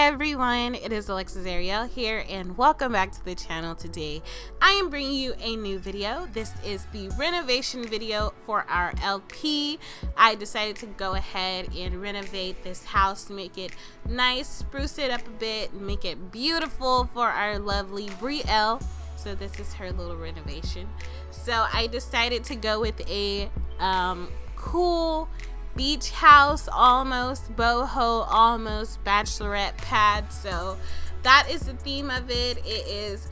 everyone, it is Alexis Ariel here and welcome back to the channel. Today I am bringing you a new video. This is the renovation video for our LP. I decided to go ahead and renovate this house, make it nice, spruce it up a bit, make it beautiful for our lovely Brielle. So this is her little renovation. So I decided to go with a cool beach house, almost boho, almost bachelorette pad. So that is the theme of it. It is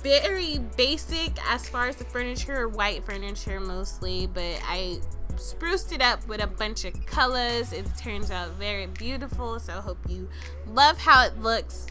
very basic as far as the furniture, white furniture mostly, but I spruced it up with a bunch of colors. It turns out very beautiful, so I hope you love how it looks.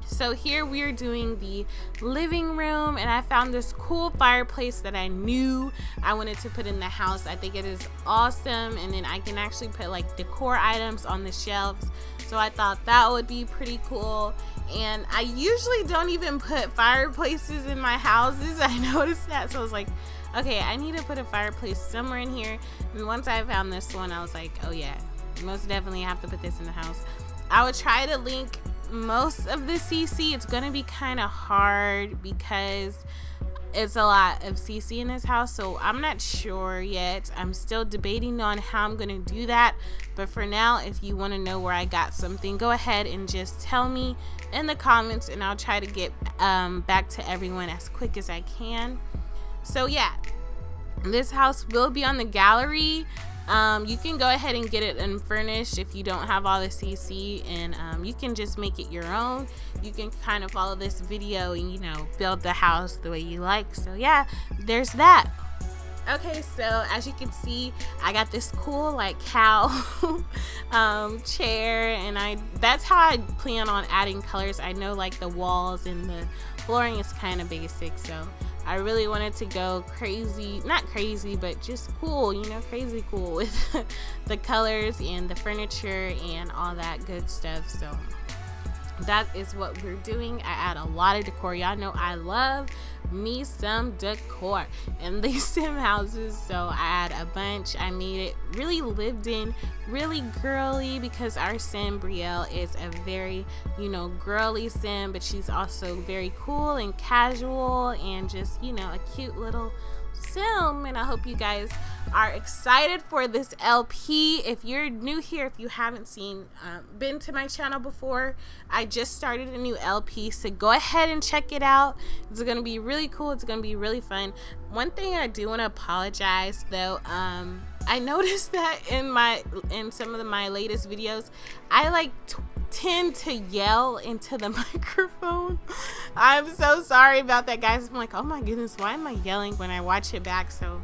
So here we are doing the living room, and I found this cool fireplace that I knew I wanted to put in the house. I think it is awesome, and then I can actually put like decor items on the shelves, so I thought that would be pretty cool. And I usually don't even put fireplaces in my houses. I noticed that, so I was like, okay, I need to put a fireplace somewhere in here. And once I found this one, I was like, oh yeah, most definitely have to put this in the house. I would try to link most of the CC. It's gonna be kind of hard because it's a lot of CC in this house, so I'm not sure yet. I'm still debating on how I'm gonna do that, but for now, if you want to know where I got something, go ahead and just tell me in the comments, and I'll try to get back to everyone as quick as I can. So yeah, this house will be on the gallery. You can go ahead and get it unfurnished if you don't have all the CC, and you can just make it your own. You can kind of follow this video and, you know, build the house the way you like. So yeah, there's that. Okay, so as you can see, I got this cool like cow chair, and that's how I plan on adding colors. I know like the walls and the flooring is kind of basic, so I really wanted to go crazy, not crazy, but just cool, you know, crazy cool with the colors and the furniture and all that good stuff. So that is what we're doing. I add a lot of decor. Y'all know I love me some decor in these sim houses, so I add a bunch. I made it really lived in, really girly, because our sim Brielle is a very, you know, girly sim, but she's also very cool and casual and just, you know, a cute little sim. And I hope you guys are excited for this LP. If you're new here, if you haven't been to my channel before, I just started a new LP, so go ahead and check it out. It's gonna be really cool. It's gonna be really fun. One thing I do want to apologize though, I noticed that in some of my latest videos, I like tend to yell into the microphone. I'm so sorry about that, guys. I'm like, oh my goodness, why am I yelling when I watch it back? So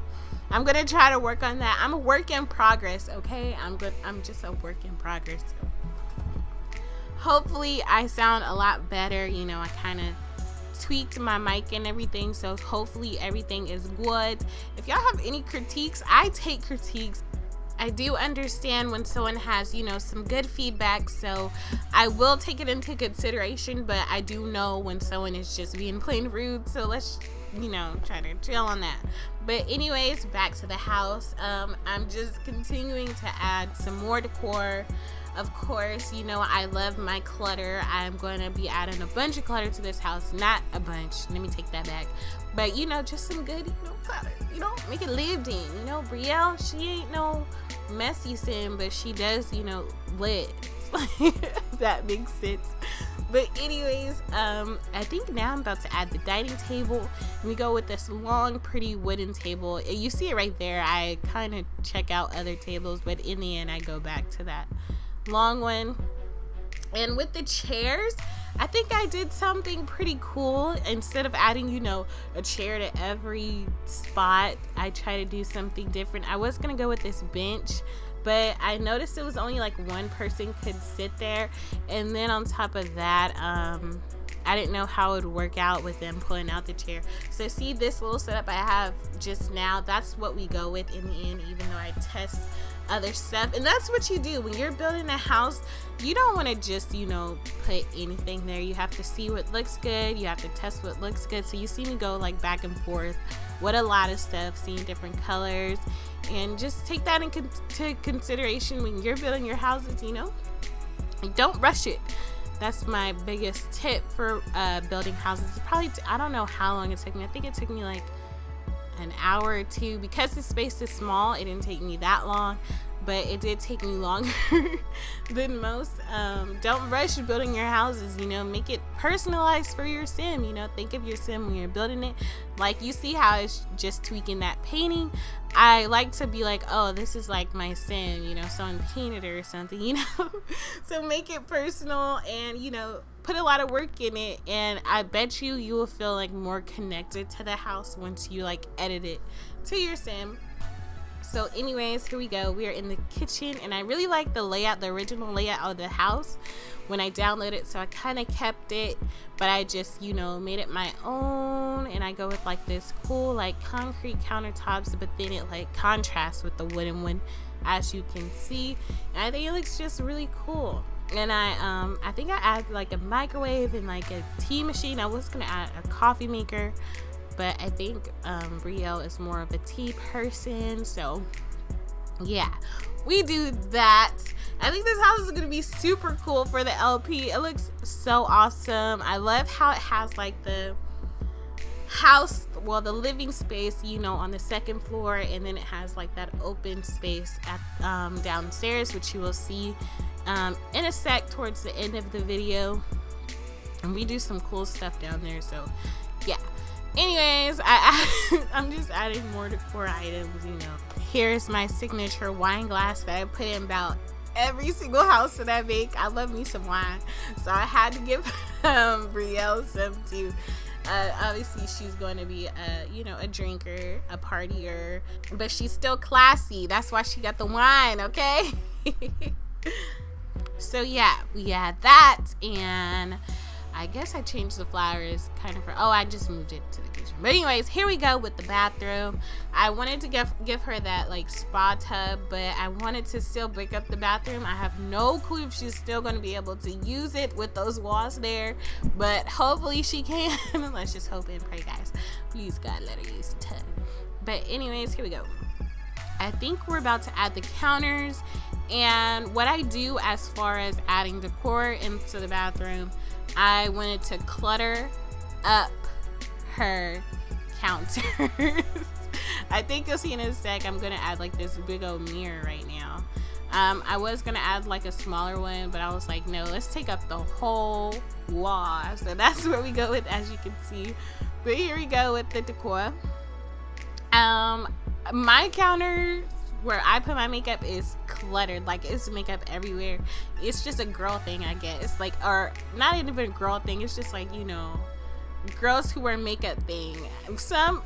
I'm gonna try to work on that. I'm a work in progress, okay? I'm just a work in progress. So hopefully I sound a lot better. You know, I kind of tweaked my mic and everything, so hopefully everything is good. If y'all have any critiques, I take critiques. I do understand when someone has, you know, some good feedback, so I will take it into consideration, but I do know when someone is just being plain rude, so let's, you know, try to chill on that. But anyways, back to the house. I'm just continuing to add some more decor. Of course, you know, I love my clutter. I'm going to be adding a bunch of clutter to this house. Not a bunch, let me take that back, but you know, just some good, you know, clutter, you know, make it lived in. You know, Brielle, she ain't no messy sim, but she does, you know, live. If that makes sense. But anyways, I think now I'm about to add the dining table. We go with this long, pretty wooden table. You see it right there. I kind of check out other tables, but in the end, I go back to that long one. And with the chairs, I think I did something pretty cool. Instead of adding, you know, a chair to every spot, I try to do something different. I was gonna go with this bench, but I noticed it was only like one person could sit there, and then on top of that, I didn't know how it would work out with them pulling out the chair. So see this little setup I have just now, that's what we go with in the end, even though I test other stuff. And that's what you do when you're building a house. You don't want to just, you know, put anything there. You have to see what looks good. You have to test what looks good. So you see me go like back and forth with a lot of stuff, seeing different colors, and just take that into consideration when you're building your houses, you know. don't rush it. That's my biggest tip for building houses. It probably I don't know how long it took me. I think it took me like an hour or two. Because the space is small, it didn't take me that long, but it did take me longer than most. Don't rush building your houses, you know, make it personalized for your sim, you know, think of your sim when you're building it. Like, you see how it's just tweaking that painting. I like to be like, oh, this is like my sim, you know, someone painted it or something, you know. So make it personal and, you know, put a lot of work in it, and I bet you will feel like more connected to the house once you like edit it to your sim. So anyways, here we go. We are in the kitchen, and I really like the layout, the original layout of the house when I downloaded it, so I kind of kept it, but I just, you know, made it my own. And I go with like this cool like concrete countertops, but then it like contrasts with the wooden one, as you can see, and I think it looks just really cool. And I think I added like a microwave and like a tea machine. I was gonna add a coffee maker, but I think Brielle is more of a tea person, so yeah, we do that. I think this house is gonna be super cool for the LP. It looks so awesome. I love how it has like the house, well, the living space, you know, on the second floor, and then it has like that open space at downstairs, which you will see in a sec towards the end of the video. And we do some cool stuff down there, so yeah. Anyways, I'm just adding more decor items, you know. Here's my signature wine glass that I put in about every single house that I make. I love me some wine, so I had to give Brielle some too. Obviously she's going to be you know, a drinker, a partier, but she's still classy. That's why she got the wine, okay? So yeah, we had that, and I guess I changed the flowers kind of for, oh, I just moved it to the kitchen. But anyways, here we go with the bathroom. I wanted to give her that like spa tub, but I wanted to still break up the bathroom. I have no clue if she's still going to be able to use it with those walls there, but hopefully she can. Let's just hope and pray, guys. Please, God, let her use the tub. But anyways, here we go. I think we're about to add the counters, and what I do as far as adding decor into the bathroom, I wanted to clutter up her counters. I think you'll see in a sec, I'm gonna add like this big old mirror right now. I was gonna add like a smaller one, but I was like, no, let's take up the whole wall. So that's where we go with, as you can see. But here we go with the decor. My counters where I put my makeup is cluttered. Like, it's makeup everywhere. It's just a girl thing, I guess. Like, or not even a girl thing, it's just like, you know, girls who wear makeup thing. Some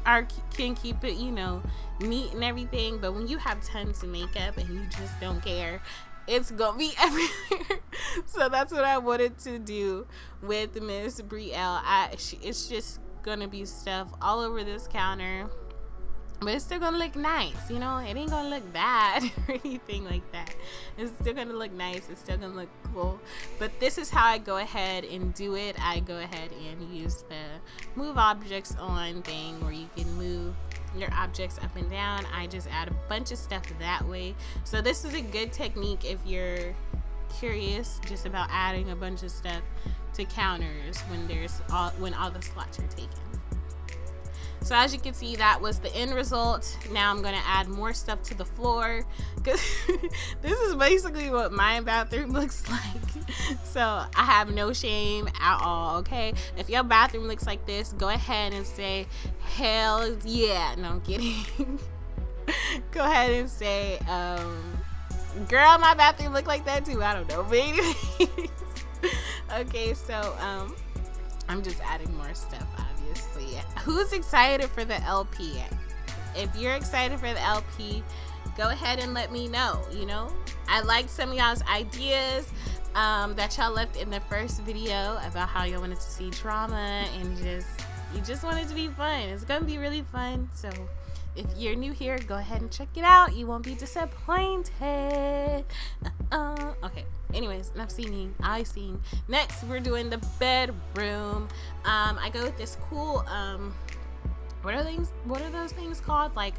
can keep it, you know, neat and everything, but when you have tons of makeup and you just don't care, it's gonna be everywhere. So that's what I wanted to do with Miss Brielle. It's just gonna be stuff all over this counter, but it's still gonna look nice, you know. It ain't gonna look bad or anything like that. It's still gonna look nice. It's still gonna look cool. But this is how I go ahead and do it. I go ahead and use the move objects on thing where you can move your objects up and down. I just add a bunch of stuff that way. So this is a good technique if you're curious just about adding a bunch of stuff to counters when all the slots are taken. So as you can see, that was the end result. Now I'm gonna add more stuff to the floor, because this is basically what my bathroom looks like. So I have no shame at all, okay? If your bathroom looks like this, go ahead and say, hell yeah. No, I'm kidding. Go ahead and say, girl, my bathroom look like that too. I don't know, but anyways. Okay, so I'm just adding more stuff, obviously. Who's excited for the LP? If you're excited for the LP, go ahead and let me know. You know, I liked some of y'all's ideas that y'all left in the first video about how y'all wanted to see drama and you just want it to be fun. It's gonna be really fun. So if you're new here, go ahead and check it out. You won't be disappointed. Okay, anyways, enough singing. I sing. Next, we're doing the bedroom. I go with this cool, what are those things called? Like,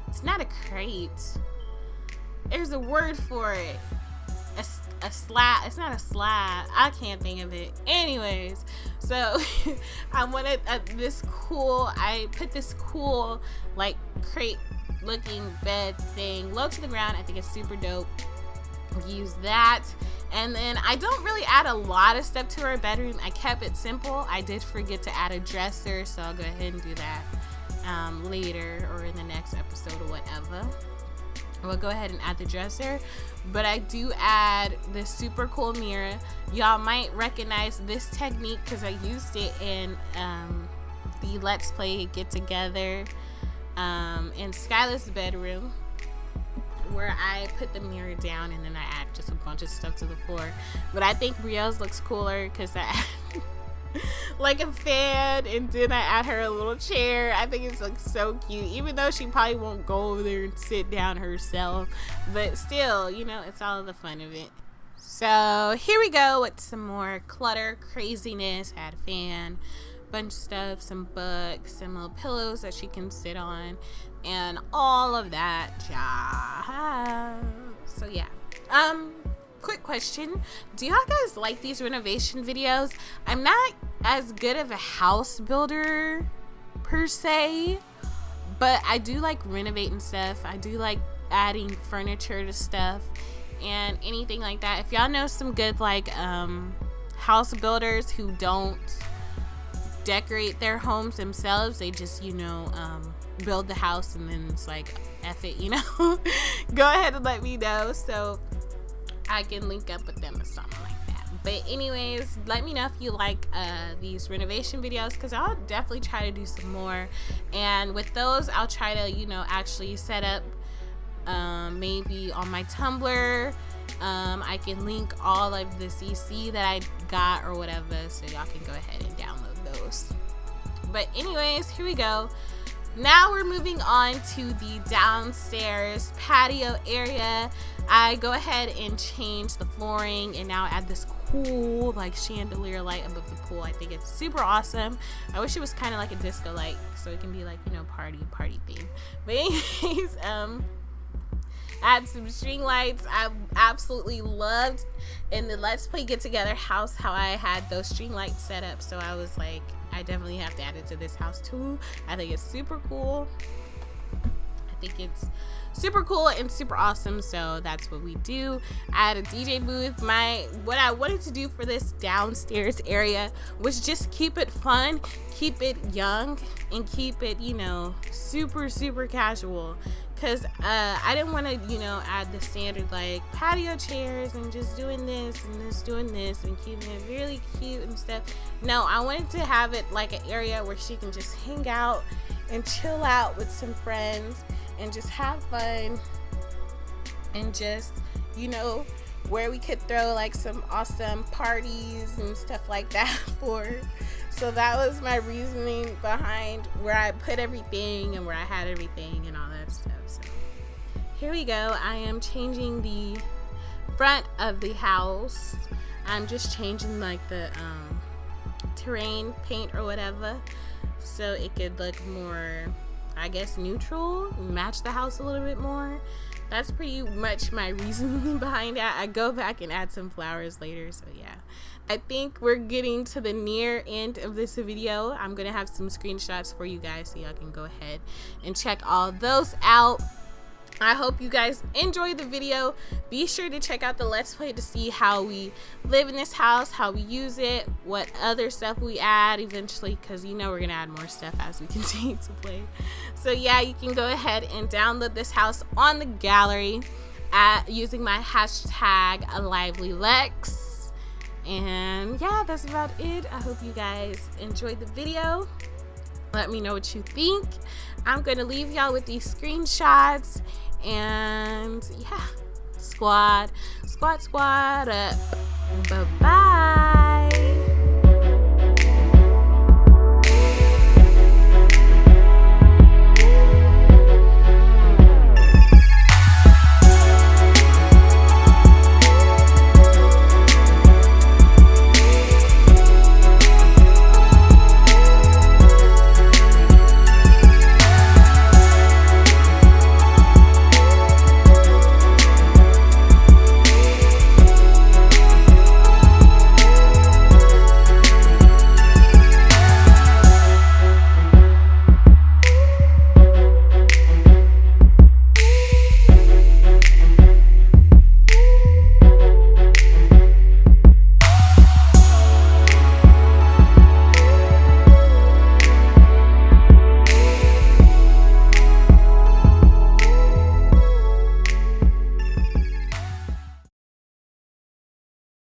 it's not a crate. There's a word for it. a slab. It's not a slab. I can't think of it. Anyways, so I wanted this cool. I put this cool like crate looking bed thing low to the ground. I think it's super dope. Use that. And then I don't really add a lot of stuff to our bedroom. I kept it simple. I did forget to add a dresser, so I'll go ahead and do that later or in the next episode or whatever. We'll go ahead and add the dresser, but I do add this super cool mirror. Y'all might recognize this technique because I used it in the Let's Play Get Together in Skylar's bedroom, where I put the mirror down and then I add just a bunch of stuff to the floor. But I think Brielle's looks cooler because I add like a fan, and then I add her a little chair. I think it looks so cute, even though she probably won't go over there and sit down herself, but still, you know, it's all the fun of it. So here we go with some more clutter craziness. Add a fan, bunch of stuff, some books, some little pillows that she can sit on, and all of that jazz. So yeah, quick question, do y'all guys like these renovation videos? I'm not as good of a house builder per se, but I do like renovating stuff. I do like adding furniture to stuff and anything like that. If y'all know some good like house builders who don't decorate their homes themselves, they just, you know, build the house and then it's like F it, you know, go ahead and let me know so I can link up with them or something like that. But anyways, let me know if you like these renovation videos, because I'll definitely try to do some more. And with those, I'll try to, you know, actually set up maybe on my Tumblr. I can link all of the CC that I got or whatever, so y'all can go ahead and download those. But anyways, here we go. Now we're moving on to the downstairs patio area. I go ahead and change the flooring and now add this cool like chandelier light above the pool. I think it's super awesome. I wish it was kind of like a disco light so it can be like, you know, party theme. But anyways, add some string lights. I absolutely loved in the Let's Play Get Together house how I had those string lights set up, so I was like, I definitely have to add it to this house too. I think it's super cool. I think it's super cool and super awesome, so that's what we do. Add a DJ booth. What I wanted to do for this downstairs area was just keep it fun, keep it young, and keep it, you know, super casual, because I didn't want to, you know, add the standard like patio chairs and just doing this and keeping it really cute and stuff. No, I wanted to have it like an area where she can just hang out and chill out with some friends and just have fun, and just, you know, where we could throw like some awesome parties and stuff like that for her. So that was my reasoning behind where I put everything and where I had everything and all that stuff. So here we go. I am changing the front of the house. I'm just changing like the terrain paint or whatever, so it could look more, I guess, neutral, match the house a little bit more. That's pretty much my reasoning behind that. I go back and add some flowers later, so yeah. I think we're getting to the near end of this video. I'm gonna have some screenshots for you guys so y'all can go ahead and check all those out. I hope you guys enjoyed the video. Be sure to check out the Let's Play to see how we live in this house, how we use it, what other stuff we add eventually, because you know we're gonna add more stuff as we continue to play. So yeah, you can go ahead and download this house on the gallery using my hashtag #LivelyLex. And yeah, that's about it. I hope you guys enjoyed the video. Let me know what you think. I'm gonna leave y'all with these screenshots, and yeah, squad up. Bye bye.